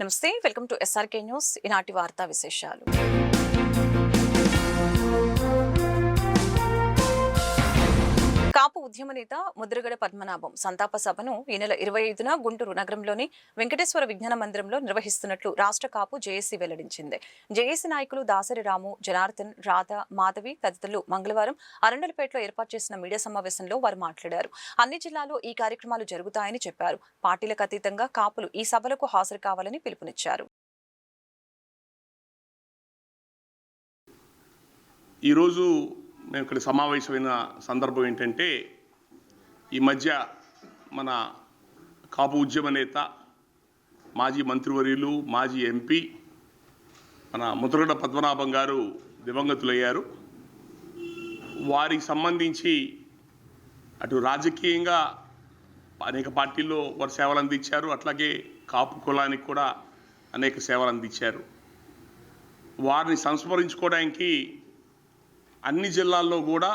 నమస్తే, welcome to SRK news. ఈనాటి వార్తా విశేషాలు. కాపు ఉద్యమ నేత ముద్రగడ పద్మనాభం సంతాప సభను ఈ నెల 25న గుంటూరు నగరంలోని వెంకటేశ్వర విజ్ఞాన మందిరంలో నిర్వహిస్తున్నట్లు రాష్ట్ర కాపు జేఏసీ వెల్లడించింది. జేఏసీ నాయకులు దాసరి రాము, జనార్దన్, రాధ, మాధవి తదితరులు మంగళవారం అరండలపేటలో ఏర్పాటు చేసిన మీడియా సమావేశంలో వారు మాట్లాడారు. అన్ని జిల్లాల్లో ఈ కార్యక్రమాలు జరుగుతాయని చెప్పారు. పార్టీలకు అతీతంగా కాపులు ఈ సభలకు హాజరు కావాలని పిలుపునిచ్చారు. ఈరోజు మేము ఇక్కడ సమావేశమైన సందర్భం ఏంటంటే, ఈ మధ్య మన కాపు ఉద్యమ నేత, మాజీ మంత్రివర్యులు, మాజీ ఎంపీ మన ముద్రగడ పద్మనాభం గారు దివంగతులయ్యారు. వారికి సంబంధించి అటు రాజకీయంగా అనేక పార్టీల్లో వారు సేవలు అందించారు. అట్లాగే కాపు కులానికి కూడా అనేక సేవలు అందించారు. వారిని సంస్మరించుకోవడానికి అన్ని జిల్లాల్లో కూడా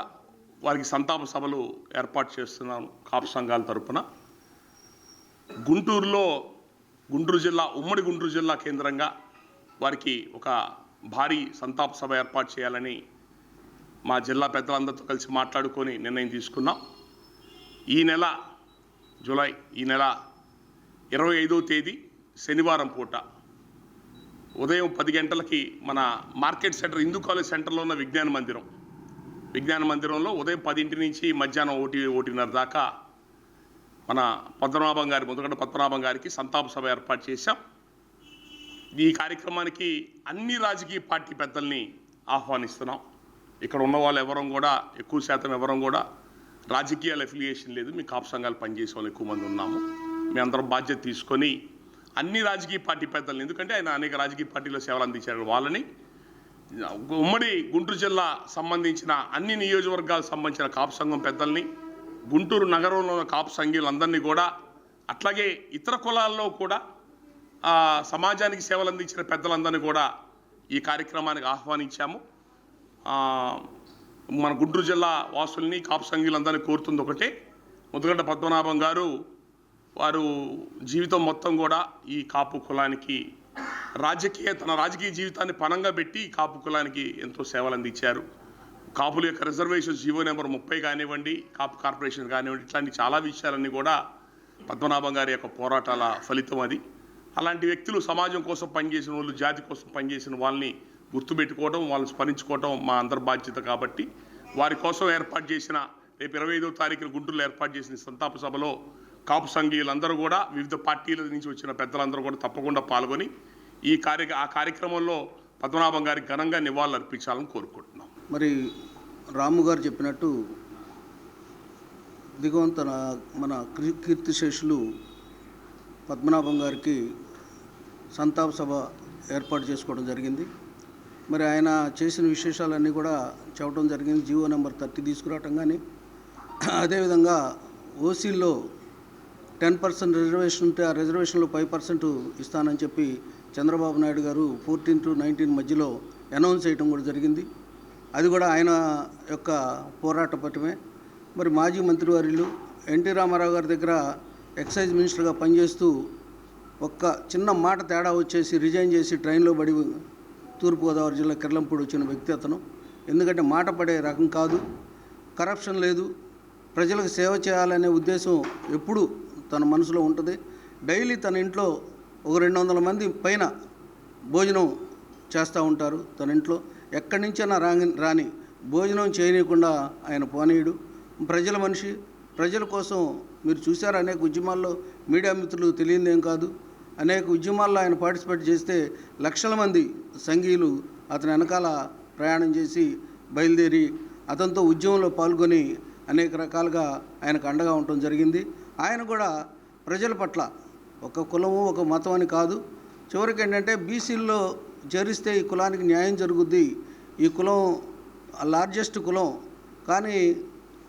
వారికి సంతాప సభలు ఏర్పాటు చేస్తున్నాను కాపు సంఘాల తరపున. గుంటూరు జిల్లా, ఉమ్మడి గుంటూరు జిల్లా కేంద్రంగా వారికి ఒక భారీ సంతాప సభ ఏర్పాటు చేయాలని మా జిల్లా పెద్దలందరితో కలిసి మాట్లాడుకొని నిర్ణయం తీసుకున్నాం. ఈ నెల 25వ తేదీ శనివారం పూట ఉదయం 10 గంటలకి మన మార్కెట్ సెంటర్, హిందూ కాలేజ్ సెంటర్లో ఉన్న విజ్ఞాన మందిరంలో ఉదయం 10 నుంచి మధ్యాహ్నం 1:30 దాకా మన ముద్రగడ పద్మనాభం గారికి సంతాప సభ ఏర్పాటు చేశాం. ఈ కార్యక్రమానికి అన్ని రాజకీయ పార్టీ పెద్దల్ని ఆహ్వానిస్తున్నాం. ఇక్కడ ఉన్న వాళ్ళు ఎక్కువ శాతం ఎవరం కూడా రాజకీయాల అఫిలియేషన్ లేదు. మీ కాపు సంఘాలు పనిచేసే వాళ్ళు ఎక్కువ మంది ఉన్నాము. మీ అందరం బాధ్యత తీసుకొని అన్ని రాజకీయ పార్టీ పెద్దల్ని, ఎందుకంటే ఆయన అనేక రాజకీయ పార్టీలో సేవలు అందించారు, వాళ్ళని, ఉమ్మడి గుంటూరు జిల్లా సంబంధించిన అన్ని నియోజకవర్గాలకు సంబంధించిన కాపు సంఘం పెద్దల్ని, గుంటూరు నగరంలో ఉన్న కాపు సంఘీయులందరినీ కూడా, అట్లాగే ఇతర కులాల్లో కూడా సమాజానికి సేవలు అందించిన పెద్దలందరినీ కూడా ఈ కార్యక్రమానికి ఆహ్వానించాము. మన గుంటూరు జిల్లా వాసుల్ని, కాపు సంఘీయులందరినీ కోరుతుంది ఒకటే, ముద్రగడ పద్మనాభం గారు వారు జీవితం మొత్తం కూడా ఈ కాపు కులానికి తన రాజకీయ జీవితాన్ని పణంగా పెట్టి కాపు కులానికి ఎంతో సేవలు అందించారు. కాపుల యొక్క రిజర్వేషన్ జీవో నెంబర్ 30 కానివ్వండి, కాపు కార్పొరేషన్ కానివ్వండి, ఇట్లాంటి చాలా విషయాలన్నీ కూడా పద్మనాభం గారి యొక్క పోరాటాల ఫలితం అది. అలాంటి వ్యక్తులు సమాజం కోసం పనిచేసిన వాళ్ళు, జాతి కోసం పనిచేసిన వాళ్ళని గుర్తుపెట్టుకోవడం, వాళ్ళని స్మరించుకోవడం మా అందరి బాధ్యత. కాబట్టి వారి కోసం ఏర్పాటు చేసిన, రేపు 25వ తారీఖున గుంటూరులో ఏర్పాటు చేసిన సంతాప సభలో కాపు సంఘీయులందరూ కూడా, వివిధ పార్టీల నుంచి వచ్చిన పెద్దలందరూ కూడా తప్పకుండా పాల్గొని ఆ కార్యక్రమంలో పద్మనాభం గారికి ఘనంగా నివాళులు అర్పించాలని కోరుకుంటున్నాం. మరి రాము గారు చెప్పినట్టు దిగువంత మన కీర్తిశేషులు పద్మనాభం గారికి సంతాప సభ ఏర్పాటు చేసుకోవడం జరిగింది. మరి ఆయన చేసిన విశేషాలన్నీ కూడా చెప్పడం జరిగింది. జీవో నెంబర్ 30 తీసుకురావటం కానీ, అదేవిధంగా ఓసీల్లో 10% రిజర్వేషన్ ఉంటే ఆ రిజర్వేషన్లో 5% ఇస్తానని చెప్పి చంద్రబాబు నాయుడు గారు 14 to 19 మధ్యలో అనౌన్స్ చేయడం కూడా జరిగింది. అది కూడా ఆయన యొక్క పోరాట పటమే. మరి మాజీ మంత్రివర్యులు ఎన్టీ రామారావు గారి దగ్గర ఎక్సైజ్ మినిస్టర్గా పనిచేస్తూ ఒక్క చిన్న మాట తేడా వచ్చేసి రిజైన్ చేసి ట్రైన్లో పడి తూర్పుగోదావరి జిల్లా కిర్లంపూడి వచ్చిన వ్యక్తి అతను. ఎందుకంటే మాట పడే రకం కాదు, కరప్షన్ లేదు, ప్రజలకు సేవ చేయాలనే ఉద్దేశం ఎప్పుడు తన మనసులో ఉంటుంది. డైలీ తన ఇంట్లో ఒక 200 మంది పైన భోజనం చేస్తూ ఉంటారు. తన ఇంట్లో ఎక్కడి నుంచైనా రాని భోజనం చేయనీయకుండా ఆయన పోనీయుడు. ప్రజల మనిషి, ప్రజల కోసం మీరు చూశారు అనేక ఉద్యమాల్లో, మీడియా మిత్రులు తెలియదేం కాదు, అనేక ఉద్యమాల్లో ఆయన పార్టిసిపేట్ చేస్తే లక్షల మంది సంఘీయులు అతని వెనకాల ప్రయాణం చేసి బయలుదేరి అతనితో ఉద్యమంలో పాల్గొని అనేక రకాలుగా ఆయనకు అండగా ఉండటం జరిగింది. ఆయన కూడా ప్రజల పట్ల ఒక కులము, ఒక మతం అని కాదు, చివరికి ఏంటంటే బీసీల్లో చేరిస్తే ఈ కులానికి న్యాయం జరుగుద్ది, ఈ కులం లార్జెస్ట్ కులం, కానీ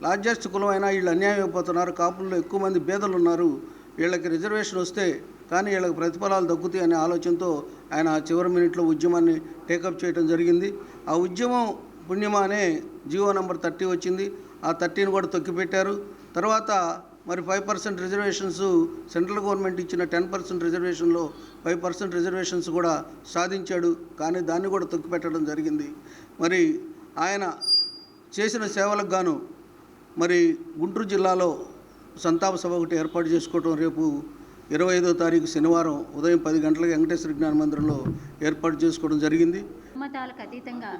లార్జెస్ట్ కులం అయినా వీళ్ళు అన్యాయం అయిపోతున్నారు, కాపుల్లో ఎక్కువ మంది పేదలు ఉన్నారు, వీళ్ళకి రిజర్వేషన్ వస్తే కానీ వీళ్ళకి ప్రతిఫలాలు దక్కుతాయి అనే ఆలోచనతో ఆయన చివరి మినిట్లో ఉద్యమాన్ని టేకప్ చేయడం జరిగింది. ఆ ఉద్యమం పుణ్యమానే జీవో నెంబర్ 30 వచ్చింది. ఆ 30ని కూడా తొక్కిపెట్టారు. తర్వాత మరి 5% రిజర్వేషన్స్ సెంట్రల్ గవర్నమెంట్ ఇచ్చిన 10% రిజర్వేషన్లో 5% రిజర్వేషన్స్ కూడా సాధించాడు. కానీ దాన్ని కూడా తొక్కిపెట్టడం జరిగింది. మరి ఆయన చేసిన సేవలకు గాను మరి గుంటూరు జిల్లాలో సంతాప సభ ఒకటి ఏర్పాటు చేసుకోవడం రేపు 25వ తారీఖు శనివారం ఉదయం 10 గంటలకు వెంకటేశ్వర విజ్ఞాన మందిరంలో ఏర్పాటు చేసుకోవడం జరిగింది. మతాలకు అతీతంగా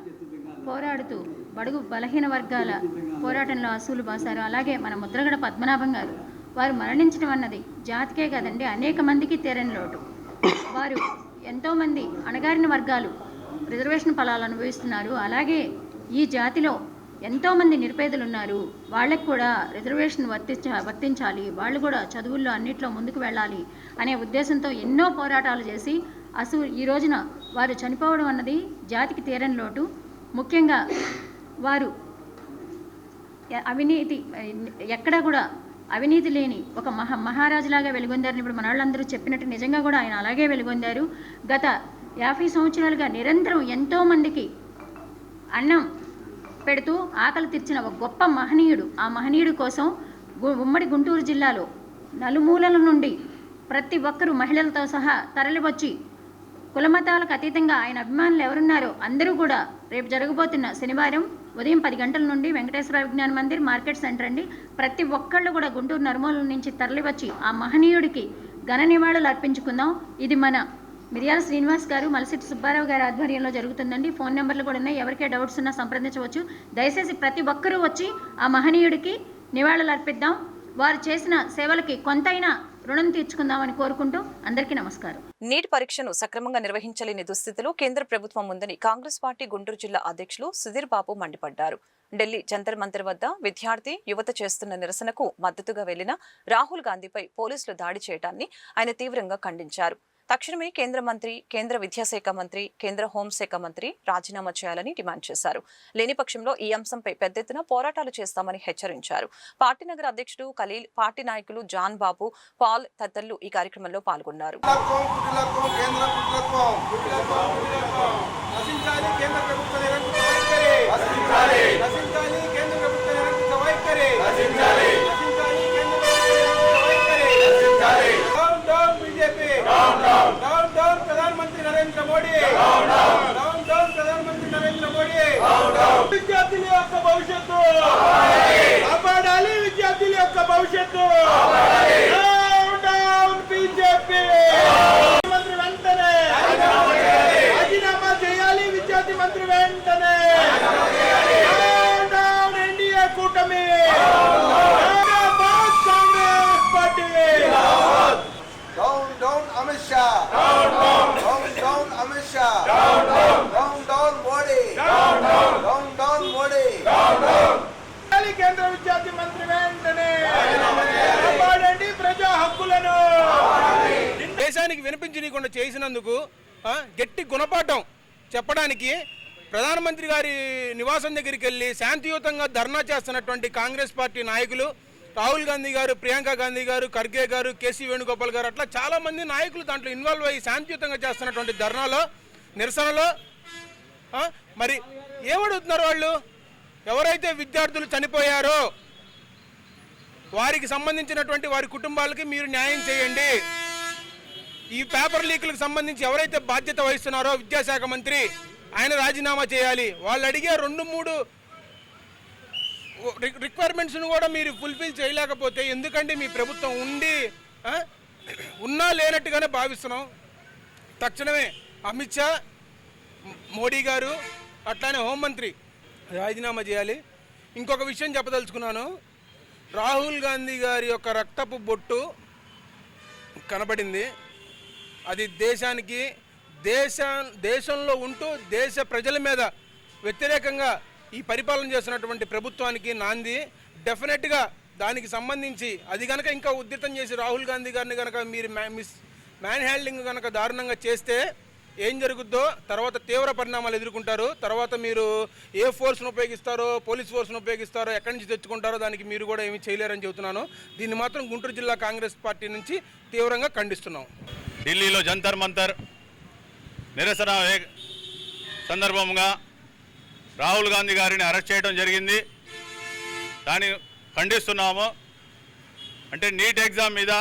పోరాడుతూ బడుగు బలహీన వర్గాల పోరాటంలో అసూలు బాసారు. అలాగే మన ముద్రగడ పద్మనాభం గారు వారు మరణించడం అన్నది జాతికే కదండి, అనేక మందికి తీరని లోటు. వారు ఎంతోమంది అణగారిన వర్గాలు రిజర్వేషన్ ఫలాలు అనుభవిస్తున్నారు. అలాగే ఈ జాతిలో ఎంతోమంది నిరుపేదలు ఉన్నారు, వాళ్ళకు కూడా రిజర్వేషన్ వర్తించాలి, వాళ్ళు కూడా చదువుల్లో అన్నిట్లో ముందుకు వెళ్ళాలి అనే ఉద్దేశంతో ఎన్నో పోరాటాలు చేసి ఈ రోజున వారు చనిపోవడం అన్నది జాతికి తీరని లోటు. ముఖ్యంగా వారు అవినీతి ఎక్కడా కూడా అవినీతి లేని ఒక మహారాజులాగా వెలుగొందారని ఇప్పుడు మన వాళ్ళందరూ చెప్పినట్టు నిజంగా కూడా ఆయన అలాగే వెలుగొందారు. గత 50 సంవత్సరాలుగా నిరంతరం ఎంతోమందికి అన్నం పెడుతూ ఆకలి తీర్చిన ఒక గొప్ప మహనీయుడు. ఆ మహనీయుడి కోసం ఉమ్మడి గుంటూరు జిల్లాలో నలుమూలల నుండి ప్రతి ఒక్కరూ మహిళలతో సహా తరలివచ్చి కులమతాలకు అతీతంగా ఆయన అభిమానులు ఎవరున్నారో అందరూ కూడా రేపు జరగబోతున్న శనివారం ఉదయం 10 గంటల నుండి వెంకటేశ్వర విజ్ఞాన మందిర్ మార్కెట్ సెంటర్ అండి, ప్రతి ఒక్కళ్ళు కూడా గుంటూరు నలుమూలల నుంచి తరలివచ్చి ఆ మహనీయుడికి ఘన నివాళులు అర్పించుకుందాం. ఇది మన మిర్యాల శ్రీనివాస్ గారు, మలసిటి సుబ్బారావు గారి ఆధ్వర్యంలో జరుగుతుందండి. ఫోన్ నెంబర్లు కూడా ఉన్నాయి, ఎవరికే డౌట్స్ ఉన్నా సంప్రదించవచ్చు. దయచేసి ప్రతి ఒక్కరూ వచ్చి ఆ మహనీయుడికి నివాళులు అర్పిద్దాం. వారు చేసిన సేవలకి కొంతైనా రుణం తీర్చుకుందామని కోరుకుంటూ అందరికీ నమస్కారం. నీట్ పరీక్షను సక్రమంగా నిర్వహించలేని దుస్థితిలో కేంద్ర ప్రభుత్వం ఉందని కాంగ్రెస్ పార్టీ గుంటూరు జిల్లా అధ్యక్షులు సుధీర్ బాబు మండిపడ్డారు. ఢిల్లీ జంతర్ మంతర్ వద్ద విద్యార్థి యువత చేస్తున్న నిరసనకు మద్దతుగా వెళ్లిన రాహుల్ గాంధీపై పోలీసులు దాడి చేయడాన్ని ఆయన తీవ్రంగా ఖండించారు. తక్షణమే కేంద్ర మంత్రి, కేంద్ర విద్యాశాఖ మంత్రి, కేంద్ర హోంశాఖ మంత్రి రాజీనామా చేయాలని డిమాండ్ చేశారు. లేని పక్షంలో ఈ అంశంపై పెద్ద ఎత్తున పోరాటాలు చేస్తామని హెచ్చరించారు. పార్టీ నగర అధ్యక్షుడు ఖలీల్, పార్టీ నాయకులు జాన్ బాబు, పాల్ తదితరులు ఈ కార్యక్రమంలో పాల్గొన్నారు. प्रधानमंत्री नरेंद्र मोदी प्रधानमंत्री नरेंद्र मोदी विद्यार्थी भविष्य कापाडाली विद्यार्थी भविष्य बीजेपी मंत्री वेंटने राजीनामा చేయాలి విద్యార్థి మంత్రి వెంటనే ఎన్డీఏ కూటమి Congress party down Amit Shah down Amit Shah down Modi down Modi కేంద్ర విద్యార్థి మంత్రి వెంటనే కాపాడండి ప్రజా హక్కులను. దేశానికి వినిపించనీయకుండా చేసినందుకు గట్టి గుణపాఠం చెప్పడానికి ప్రధానమంత్రి గారి నివాసం దగ్గరికి వెళ్ళి శాంతియుతంగా ధర్నా చేస్తున్నటువంటి కాంగ్రెస్ పార్టీ నాయకులు రాహుల్ గాంధీ గారు, ప్రియాంక గాంధీ గారు, ఖర్గే గారు, కేసీ వేణుగోపాల్ గారు, అట్లా చాలామంది నాయకులు దాంట్లో ఇన్వాల్వ్ అయ్యి శాంతియుతంగా చేస్తున్నటువంటి ధర్నాలో, నిరసనలో మరి ఏమడుగుతున్నారు వాళ్ళు? ఎవరైతే విద్యార్థులు చనిపోయారో వారికి సంబంధించినటువంటి వారి కుటుంబాలకి మీరు న్యాయం చేయండి. ఈ పేపర్ లీకులకు సంబంధించి ఎవరైతే బాధ్యత వహిస్తున్నారో విద్యాశాఖ మంత్రి, ఆయన రాజీనామా చేయాలి. వాళ్ళు అడిగే 2-3 రిక్వైర్మెంట్స్ను కూడా మీరు ఫుల్ఫిల్ చేయలేకపోతే ఎందుకంటే మీ ప్రభుత్వం ఉన్నా లేనట్టుగానే భావిస్తున్నాం. తక్షణమే అమిత్ షా, మోడీ గారు, అట్లానే హోంమంత్రి రాజీనామా చేయాలి. ఇంకొక విషయం చెప్పదలుచుకున్నాను. రాహుల్ గాంధీ గారి యొక్క రక్తపు బొట్టు కనబడింది. అది దేశానికి దేశంలో ఉంటూ దేశ ప్రజల మీద వ్యతిరేకంగా ఈ పరిపాలన చేస్తున్నటువంటి ప్రభుత్వానికి నాంది. డెఫినెట్గా దానికి సంబంధించి అది కనుక ఇంకా ఉధృతం చేసి రాహుల్ గాంధీ గారిని కనుక మీరు మ్యాన్ హ్యాండ్లింగ్ కనుక దారుణంగా చేస్తే ఏం జరుగుద్దో తర్వాత తీవ్ర పరిణామాలు ఎదుర్కొంటారు. తర్వాత మీరు ఏ ఫోర్స్ను ఉపయోగిస్తారో, పోలీస్ ఫోర్స్ను ఉపయోగిస్తారో, ఎక్కడి నుంచి తెచ్చుకుంటారో దానికి మీరు కూడా ఏమీ చేయలేరని చెబుతున్నాను. దీన్ని మాత్రం గుంటూరు జిల్లా కాంగ్రెస్ పార్టీ నుంచి తీవ్రంగా ఖండిస్తున్నాం. ఢిల్లీలో జంతర్ మంతర్ నిరసన సందర్భంగా రాహుల్ గాంధీ గారిని అరెస్ట్ చేయడం జరిగింది. దాన్ని ఖండిస్తున్నాము. అంటే నీట్ ఎగ్జామ్ మీద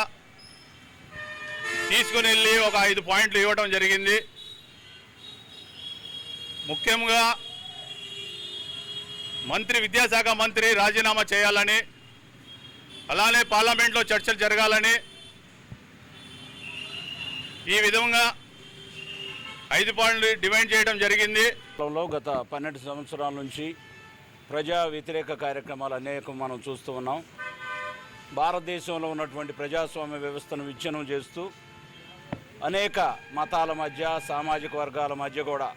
తీసుకుని వెళ్ళి ఒక 5 పాయింట్లు ఇవ్వడం జరిగింది. ముఖ్యంగా విద్యాశాఖ మంత్రి రాజీనామా చేయాలని, అలానే పార్లమెంట్లో చర్చలు జరగాలని, ఈ విధంగా 5 పాయింట్లు డిమాండ్ చేయడం జరిగింది. గత 12 సంవత్సరాల నుంచి ప్రజా వ్యతిరేక కార్యక్రమాలు అనేకం మనం చూస్తూ ఉన్నాం. భారతదేశంలో ఉన్నటువంటి ప్రజాస్వామ్య వ్యవస్థను విచ్ఛిన్నం చేస్తూ అనేక మతాల మధ్య, సామాజిక వర్గాల మధ్య కూడా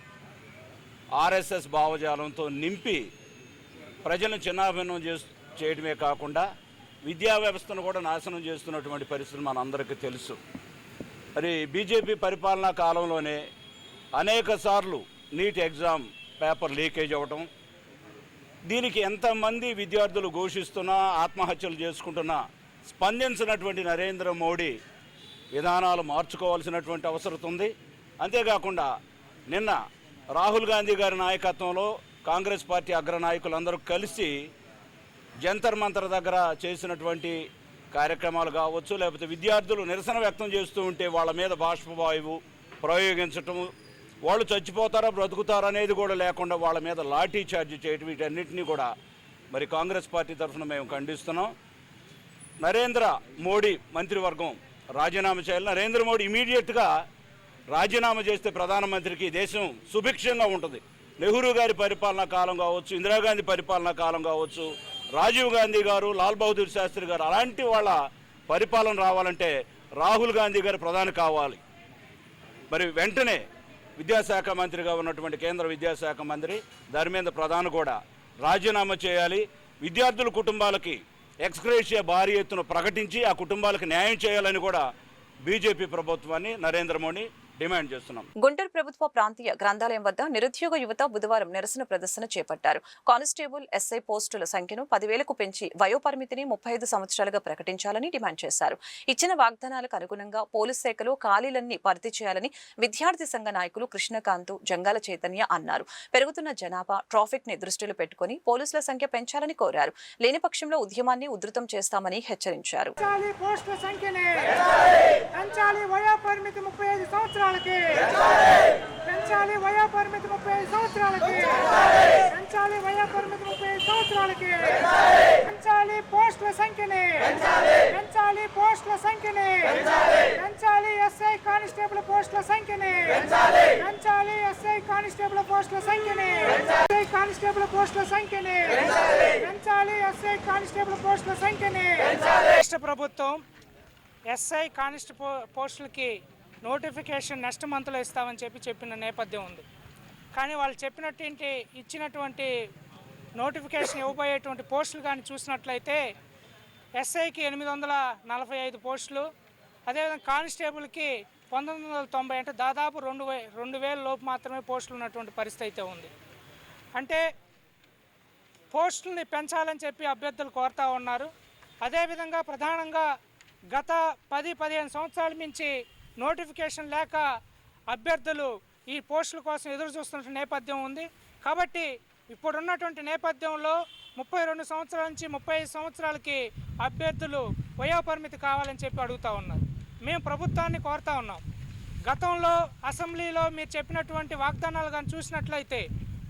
ఆర్ఎస్ఎస్ భావజాలంతో నింపి ప్రజలను చిన్నాభిన్నం చేయడమే కాకుండా విద్యా వ్యవస్థను కూడా నాశనం చేస్తున్నటువంటి పరిస్థితులు మనందరికీ తెలుసు. మరి బీజేపీ పరిపాలనా కాలంలోనే అనేక సార్లు నీట్ ఎగ్జామ్ పేపర్ లీకేజ్ అవ్వటం, దీనికి ఎంతమంది విద్యార్థులు ఘోషిస్తున్నా, ఆత్మహత్యలు చేసుకుంటున్నా స్పందించినటువంటి నరేంద్ర మోడీ విధానాలు మార్చుకోవాల్సినటువంటి అవసరం ఉంది. అంతేకాకుండా నిన్న రాహుల్ గాంధీ గారి నాయకత్వంలో కాంగ్రెస్ పార్టీ అగ్రనాయకులందరూ కలిసి జంతర్ మంతర్ దగ్గర చేసినటువంటి కార్యక్రమాలు కావచ్చు, లేకపోతే విద్యార్థులు నిరసన వ్యక్తం చేస్తూ ఉంటే వాళ్ళ మీద బాష్పవాయువు ప్రయోగించటం, వాళ్ళు చచ్చిపోతారా బ్రతుకుతారా అనేది కూడా లేకుండా వాళ్ళ మీద లాఠీ చార్జ్ చేయటం, వీటన్నిటినీ కూడా మరి కాంగ్రెస్ పార్టీ తరఫున మేము ఖండిస్తున్నాం. నరేంద్ర మోడీ మంత్రివర్గం రాజీనామా చేయాలి. నరేంద్ర మోడీ ఇమీడియట్గా రాజీనామా చేస్తే ప్రధానమంత్రికి దేశం సుభిక్షంగా ఉంటుంది. నెహ్రూ గారి పరిపాలనా కాలం కావచ్చు, ఇందిరాగాంధీ పరిపాలనా కాలం కావచ్చు, రాజీవ్ గాంధీ గారు, లాల్ బహదూర్ శాస్త్రి గారు, అలాంటి వాళ్ళ పరిపాలన రావాలంటే రాహుల్ గాంధీ గారు ప్రధాని కావాలి. మరి వెంటనే విద్యాశాఖ మంత్రిగా ఉన్నటువంటి కేంద్ర విద్యాశాఖ మంత్రి ధర్మేంద్ర ప్రధాన్ కూడా రాజీనామా చేయాలి. విద్యార్థుల కుటుంబాలకి ఎక్స్గ్రేషియా భారీ ఎత్తున ప్రకటించి ఆ కుటుంబాలకు న్యాయం చేయాలని కూడా బీజేపీ ప్రభుత్వాన్ని నరేంద్ర మోడీ డిమాండ్ చేస్తున్నాం. గుంటూరు ప్రభుత్వ ప్రాంతీయ గ్రంథాలయం వద్ద నిరుద్యోగ యువత బుధవారం నిరసన ప్రదర్శన చేపట్టారు. కానిస్టేబుల్, ఎస్ఐ పోస్టుల సంఖ్యను 10,000కు పెంచి వయోపరిమితిని 35 సంవత్సరాలుగా ప్రకటించాలని డిమాండ్ చేశారు. ఇచ్చిన వాగ్దానాలకు అనుగుణంగా పోలీస్ శాఖలో ఖాళీలన్నీ భర్తీ చేయాలని విద్యార్థి సంఘ నాయకులు కృష్ణకాంత్, జంగాల చైతన్య అన్నారు. పెరుగుతున్న జనాభా, ట్రాఫిక్ ని దృష్టిలో పెట్టుకుని పోలీసుల సంఖ్య పెంచాలని కోరారు. లేని పక్షంలో ఉద్యమాన్ని ఉధృతం చేస్తామని హెచ్చరించారు. పెంచాలి వయో పరిమితి 35 సంవత్సరాలకి, పెంచాలి వయో పరిమితి 35 సంవత్సరాలకి, పెంచాలి పోస్టుల సంఖ్యని, పెంచాలి పోస్టుల సంఖ్యని, పెంచాలి ఎస్ఐ కానిస్టేబుల్ పోస్టుల సంఖ్యని, పెంచాలి ఎస్ఐ కానిస్టేబుల్ పోస్టుల సంఖ్యని, ఎస్ఐ కానిస్టేబుల్ పోస్టుల సంఖ్యని, పెంచాలి ఎస్ఐ కానిస్టేబుల్ పోస్టుల సంఖ్యని. రాష్ట్ర ప్రభుత్వం ఎస్ఐ కానిస్టేబుల్ పోస్టులకి నోటిఫికేషన్ నెక్స్ట్ మంత్లో ఇస్తామని చెప్పిన నేపథ్యం ఉంది. కానీ వాళ్ళు ఇచ్చినటువంటి నోటిఫికేషన్ ఇవ్వబోయేటువంటి పోస్టులు కానీ చూసినట్లయితే ఎస్ఐకి 845 పోస్టులు, అదేవిధంగా కానిస్టేబుల్కి 1990, అంటే దాదాపు 2,000 లోపు మాత్రమే పోస్టులు ఉన్నటువంటి పరిస్థితి అయితే ఉంది. అంటే పోస్టుల్ని పెంచాలని చెప్పి అభ్యర్థులు కోరుతూ ఉన్నారు. అదేవిధంగా ప్రధానంగా గత 10-15 సంవత్సరాల నుంచి నోటిఫికేషన్ లేక అభ్యర్థులు ఈ పోస్టుల కోసం ఎదురు చూస్తున్న నేపథ్యం ఉంది. కాబట్టి ఇప్పుడున్నటువంటి నేపథ్యంలో 32 సంవత్సరాల నుంచి 35 సంవత్సరాలకి అభ్యర్థులు వయోపరిమితి కావాలని చెప్పి అడుగుతూ ఉన్నారు. మేము ప్రభుత్వాన్ని కోరుతూ ఉన్నాం. గతంలో అసెంబ్లీలో మీరు చెప్పినటువంటి వాగ్దానాలు కానీ చూసినట్లయితే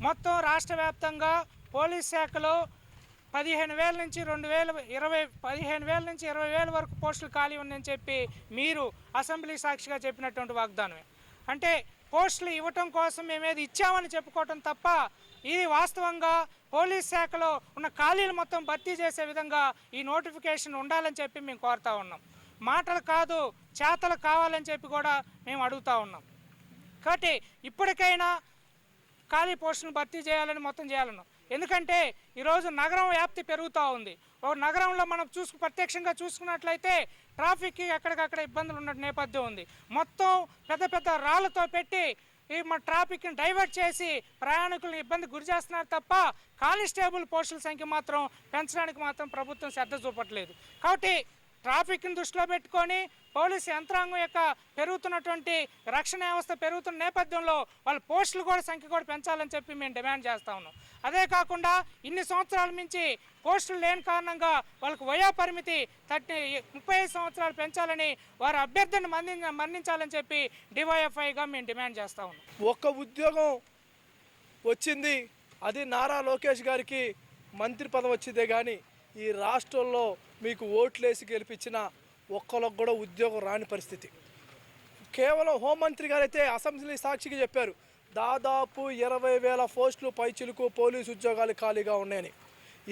మొత్తం రాష్ట్ర వ్యాప్తంగా పోలీస్ శాఖలో 15,000 నుంచి 20,000 వరకు పోస్టులు ఖాళీ ఉన్నాయని చెప్పి మీరు అసెంబ్లీ సాక్షిగా చెప్పినటువంటి వాగ్దానమే. అంటే పోస్టులు ఇవ్వటం కోసం మేమేది ఇచ్చామని చెప్పుకోవటం తప్ప ఇది వాస్తవంగా పోలీస్ శాఖలో ఉన్న ఖాళీలు మొత్తం భర్తీ చేసే విధంగా ఈ నోటిఫికేషన్ ఉండాలని చెప్పి మేము కోరుతూ ఉన్నాం. మాటలు కాదు, చేతలు కావాలని చెప్పి కూడా మేము అడుగుతూ ఉన్నాం. కాబట్టి ఇప్పటికైనా ఖాళీ పోస్టులను భర్తీ చేయాలని మొత్తం చేయాలన్నాం. ఎందుకంటే ఈరోజు నగరం వ్యాప్తి పెరుగుతూ ఉంది. ఒక నగరంలో మనం ప్రత్యక్షంగా చూసుకున్నట్లయితే ట్రాఫిక్కి ఎక్కడికక్కడ ఇబ్బందులు ఉన్న నేపథ్యం ఉంది. మొత్తం పెద్ద పెద్ద రాళ్లతో పెట్టి మన ట్రాఫిక్ని డైవర్ట్ చేసి ప్రయాణికులను ఇబ్బంది గురి చేస్తున్నారు తప్ప కానిస్టేబుల్ పోస్టుల సంఖ్య మాత్రం పెంచడానికి మాత్రం ప్రభుత్వం శ్రద్ధ చూపట్లేదు. కాబట్టి ట్రాఫిక్ని దృష్టిలో పెట్టుకొని పోలీసు యంత్రాంగం యొక్క పెరుగుతున్నటువంటి రక్షణ వ్యవస్థ పెరుగుతున్న నేపథ్యంలో వాళ్ళ పోస్టులు కూడా సంఖ్య కూడా పెంచాలని చెప్పి మేము డిమాండ్ చేస్తా ఉన్నాం. అదే కాకుండా ఇన్ని సంవత్సరాల మించి పోస్టులు లేని కారణంగా వాళ్ళకు వయో పరిమితి 35 సంవత్సరాలు పెంచాలని వారి అభ్యర్థిని మన్నించాలని చెప్పి డివైఎఫ్ఐగా మేము డిమాండ్ చేస్తా ఉన్నాం. ఒక్క ఉద్యోగం వచ్చింది, అది నారా లోకేష్ గారికి మంత్రి పదవి వచ్చిందే కానీ ఈ రాష్ట్రంలో మీకు ఓట్లేసి గెలిపించిన ఒక్కరికి కూడా ఉద్యోగం రాని పరిస్థితి. కేవలం హోంమంత్రి గారైతే అసెంబ్లీ సాక్షిగా చెప్పారు, దాదాపు 20,000 పోస్టులు పైచిలుకు పోలీసు ఉద్యోగాలు ఖాళీగా ఉన్నాయని.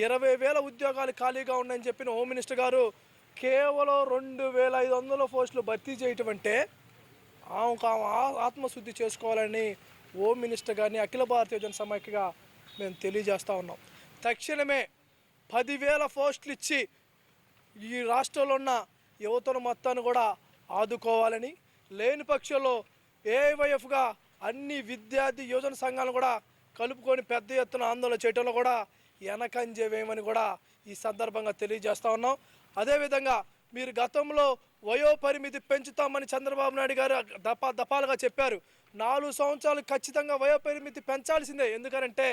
20,000 ఉద్యోగాలు ఖాళీగా ఉన్నాయని చెప్పిన హోమ్ మినిస్టర్ గారు కేవలం 2,500 పోస్టులు భర్తీ చేయటం అంటే ఆమెకు ఆత్మశుద్ధి చేసుకోవాలని హోమ్ మినిస్టర్ గారిని అఖిల భారతీయ జన సమైక్యగా మేము తెలియజేస్తూ ఉన్నాం. తక్షణమే 10,000 పోస్టులు ఇచ్చి ఈ రాష్ట్రంలో ఉన్న యువతను మొత్తాన్ని కూడా ఆదుకోవాలని, లేని పక్షంలో ఏవైఎఫ్గా అన్ని విద్యార్థి యువజన సంఘాలను కూడా కలుపుకొని పెద్ద ఎత్తున ఆందోళన చేయడంలో కూడా వెనకంజ వేయమని కూడా ఈ సందర్భంగా తెలియజేస్తూ ఉన్నాం. అదేవిధంగా మీరు గతంలో వయో పరిమితి పెంచుతామని చంద్రబాబు నాయుడు గారు దఫాలుగా చెప్పారు. 4 సంవత్సరాలు ఖచ్చితంగా వయో పరిమితి పెంచాల్సిందే. ఎందుకంటే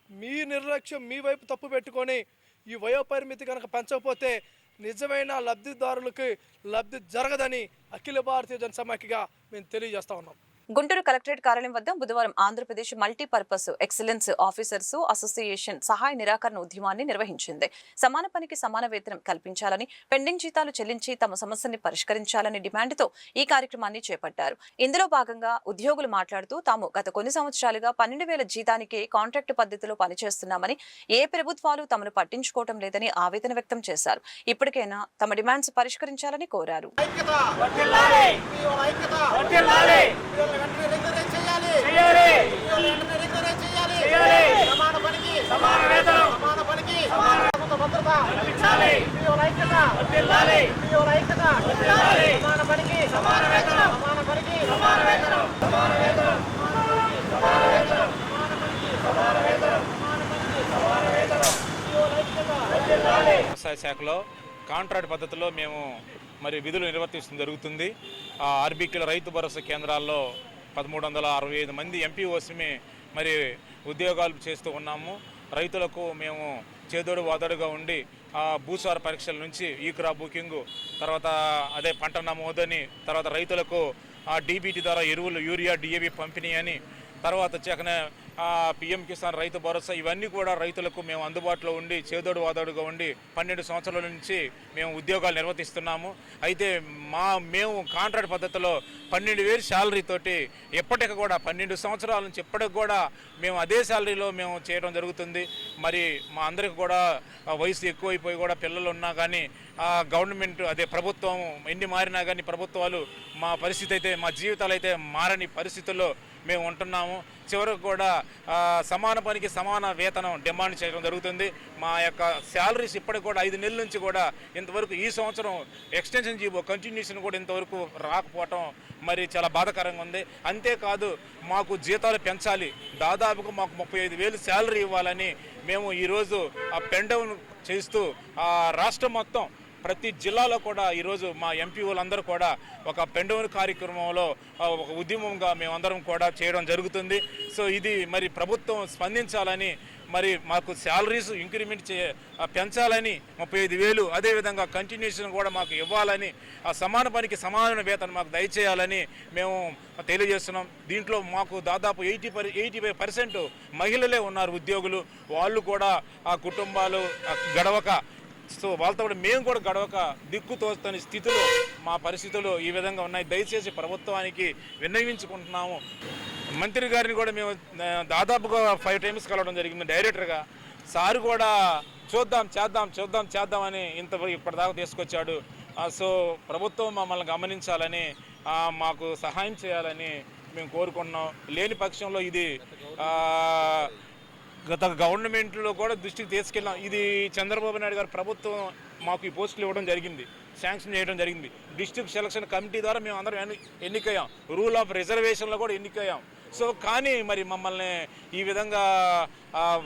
మీ నిర్లక్ష్యం మీ వైపు తప్పు పెట్టుకొని ఈ వయో పరిమితి కనుక పెంచకపోతే నిజమైన లబ్ధిదారులకు లబ్ధి జరగదని అఖిల భారతీయ జన సమైక్యగా మేము తెలియజేస్తా ఉన్నాం. గుంటూరు కలెక్టరేట్ కార్యాలయం వద్ద బుధవారం Andhra Pradesh multipurpose excellence officers association సహాయ నిరాకరణ ఉద్యమాన్ని నిర్వహించింది. సమాన పనికి సమాన వేతనం కల్పించాలని, పెండింగ్ జీతాలు చెల్లించి తమ సమస్యని పరిష్కరించాలని డిమాండ్తో ఈ కార్యక్రమాన్ని చేపట్టారు. ఇందులో భాగంగా ఉద్యోగులు మాట్లాడుతూ తాము గత కొన్ని సంవత్సరాలుగా 12,000 జీతానికే కాంట్రాక్ట్ పద్ధతిలో పనిచేస్తున్నామని, ఏ ప్రభుత్వాలు తమను పట్టించుకోవడం లేదని ఆవేదన వ్యక్తం చేశారు. ఇప్పటికైనా తమ డిమాండ్స్ పరిష్కరించాలని కోరారు. వ్యవసాయ శాఖలో కాంట్రాక్ట్ పద్ధతిలో మేము మరి విధులు నిర్వర్తించడం జరుగుతుంది. ఆర్బీకేల రైతు భరోసా కేంద్రాల్లో 1,365 మంది ఎంపీఓస్ని మరి ఉద్యోగాలు చేస్తూ ఉన్నాము. రైతులకు మేము చేదోడు వాదోడుగా ఉండి భూసార పరీక్షల నుంచి ఈ క్రాప్ బుకింగ్, తర్వాత అదే పంట నమోదని, తర్వాత రైతులకు డీబీటీ ద్వారా ఎరువులు యూరియా డిఏబి పంపిణీ అని, తర్వాత వచ్చాకనే పిఎం కిసాన్ రైతు భరోసా, ఇవన్నీ కూడా రైతులకు మేము అందుబాటులో ఉండి చేదోడు వాదోడుగా ఉండి 12 సంవత్సరాల నుంచి మేము ఉద్యోగాలు నిర్వర్తిస్తున్నాము. అయితే మేము కాంట్రాక్ట్ పద్ధతిలో 12,000 శాలరీతోటి ఎప్పటికి కూడా 12 సంవత్సరాల నుంచి ఎప్పటికి కూడా మేము అదే శాలరీలో మేము చేయడం జరుగుతుంది. మరి మా అందరికి కూడా వయసు ఎక్కువైపోయి కూడా పిల్లలు ఉన్నా కానీ గవర్నమెంట్ అదే ప్రభుత్వం ఎన్ని మారినా కానీ ప్రభుత్వాలు మా పరిస్థితి అయితే మా జీవితాలు అయితే మారని పరిస్థితుల్లో మేము ఉంటున్నాము. చివరకు కూడా సమాన పనికి సమాన వేతనం డిమాండ్ చేయడం జరుగుతుంది. మా యొక్క శాలరీస్ ఇప్పటికి కూడా 5 నెలల నుంచి కూడా ఇంతవరకు ఈ సంవత్సరం ఎక్స్టెన్షన్ జీవో కంటిన్యూషన్ కూడా ఇంతవరకు రాకపోవటం మరి చాలా బాధాకరంగా ఉంది. అంతేకాదు మాకు జీతాలు పెంచాలి, దాదాపుగా మాకు 35,000 శాలరీ ఇవ్వాలని మేము ఈరోజు పెన్ డౌన్ చేస్తూ రాష్ట్రం మొత్తం ప్రతి జిల్లాలో కూడా ఈరోజు మా ఎంపీఓలందరూ కూడా ఒక పెన్ డౌన్ కార్యక్రమంలో ఒక ఉద్యమంగా మేమందరం కూడా చేయడం జరుగుతుంది. సో ఇది మరి ప్రభుత్వం స్పందించాలని, మరి మాకు శాలరీస్ ఇంక్రిమెంట్ పెంచాలని 35,000, అదేవిధంగా కంటిన్యూషన్ కూడా మాకు ఇవ్వాలని, సమాన పనికి సమాన వేతనం మాకు దయచేయాలని మేము తెలియజేస్తున్నాం. దీంట్లో మాకు దాదాపు 85% మహిళలే ఉన్నారు ఉద్యోగులు. వాళ్ళు కూడా ఆ కుటుంబాలు గడవక, సో వాళ్ళతో కూడా మేము కూడా గడవక దిక్కుతోస్తని స్థితిలో మా పరిస్థితులు ఈ విధంగా ఉన్నాయి. దయచేసి ప్రభుత్వానికి విన్నవించుకుంటున్నాము. మంత్రి గారిని కూడా మేము దాదాపుగా 5 times కలవడం జరిగింది డైరెక్టర్గా. సార్ కూడా చేద్దామని ఇప్పటిదాకా తీసుకొచ్చాడు. సో ప్రభుత్వం మమ్మల్ని గమనించాలని, మాకు సహాయం చేయాలని మేము కోరుకుంటున్నాం. లేని పక్షంలో ఇది గత గవర్నమెంట్లో కూడా దృష్టికి తీసుకెళ్ళాం. ఇది చంద్రబాబు నాయుడు గారు ప్రభుత్వం మాకు ఈ పోస్టులు ఇవ్వడం జరిగింది, శాంక్షన్ చేయడం జరిగింది. డిస్ట్రిక్ట్ సెలక్షన్ కమిటీ ద్వారా మేము అందరం ఎన్నికయ్యాం, రూల్ ఆఫ్ రిజర్వేషన్లో కూడా ఎన్నికయ్యాం. సో కానీ మరి మమ్మల్ని ఈ విధంగా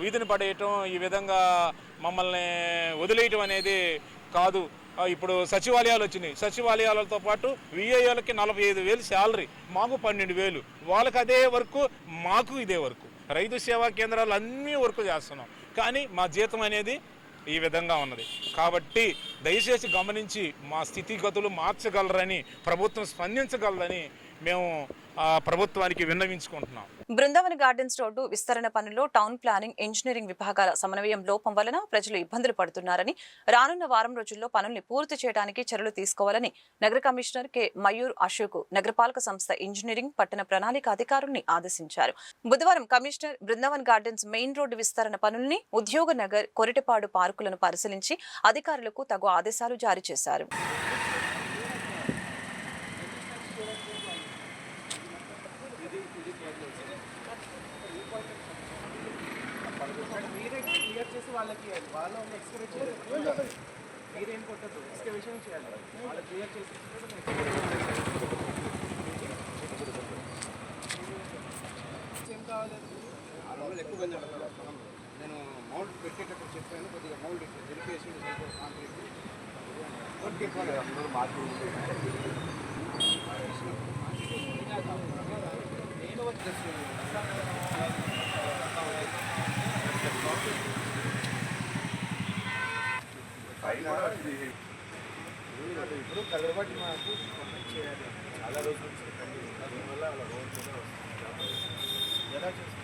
వీధిని పడేయటం, ఈ విధంగా మమ్మల్ని వదిలేయటం అనేది కాదు. ఇప్పుడు సచివాలయాలు వచ్చినాయి. సచివాలయాలతో పాటు విఐఓలకి 45,000 శాలరీ, మాకు 12,000. వాళ్ళకి అదే వర్క్, మాకు ఇదే వర్క్. రైతు సేవా కేంద్రాలు అన్నీ వర్క్ చేస్తున్నాం, కానీ మా జీతం అనేది ఈ విధంగా ఉన్నది. కాబట్టి దయచేసి గమనించి మా స్థితిగతులు మార్చగలరని, ప్రభుత్వం స్పందించగలరని మేము ప్రభుత్వానికి విన్నవించుకుంటున్నాం. బృందావన గార్డెన్స్ రోడ్డు విస్తరణ పనుల్లో టౌన్ ప్లానింగ్, ఇంజనీరింగ్ విభాగాల సమన్వయం లోపం వలన ప్రజలు ఇబ్బందులు పడుతున్నారని, రానున్న వారం రోజుల్లో పనుల్ని పూర్తి చేయడానికి చర్యలు తీసుకోవాలని నగర కమిషనర్ కె మయూర్ అశోక్ నగరపాలక సంస్థ ఇంజనీరింగ్, పట్టణ ప్రణాళిక అధికారుల్ని ఆదేశించారు. బుధవారం commissioner Brindavan gardens main road విస్తరణ పనుల్ని, ఉద్యోగ నగర్, కొరిటపాడు పార్కులను పరిశీలించి అధికారులకు తగు ఆదేశాలు జారీ చేశారు. నేను మౌల్డ్ పెట్టేటప్పుడు చెప్పాను, కొద్దిగా మౌల్డ్ జరిపేసి ఇప్పుడు కలబట్టి మాకు చేయాలి. చాలా రోజులు దానివల్ల అలా రోడ్ ఎలా చేస్తారు,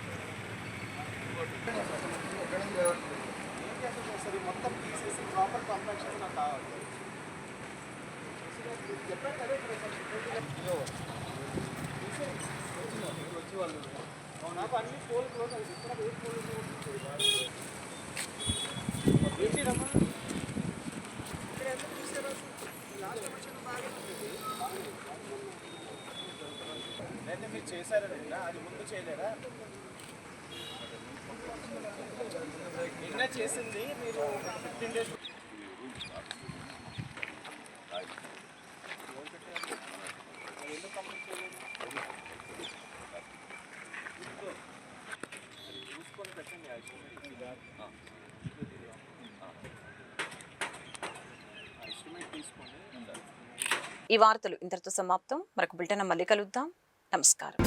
మొత్తం తీసేసి ప్రాపర్ కాంపాక్షన్ నాకు కావాలి. చెప్పాను కదా వచ్చి వాళ్ళు నాకు అన్ని పోల్ క్లోజ్ అవుతుంది. ఇక్కడ ఏ పోల్ ఏంటిదమ్మా ఇక్కడ ఎందుకు చూసారు? అయితే మీరు చేశారని అది ముందు చేయలేరా? నిన్న చేసింది మీరు 15 days ఎందుకు కంప్లీట్ చేయలేదు? చూసుకొని పెట్టండి. ఎస్టిమేట్ తీసుకోండి. ఈ వార్తలు ఇంతటితో సమాప్తం. మరొక బులెటిన్ మళ్ళీ కలుద్దాం. నమస్కారం.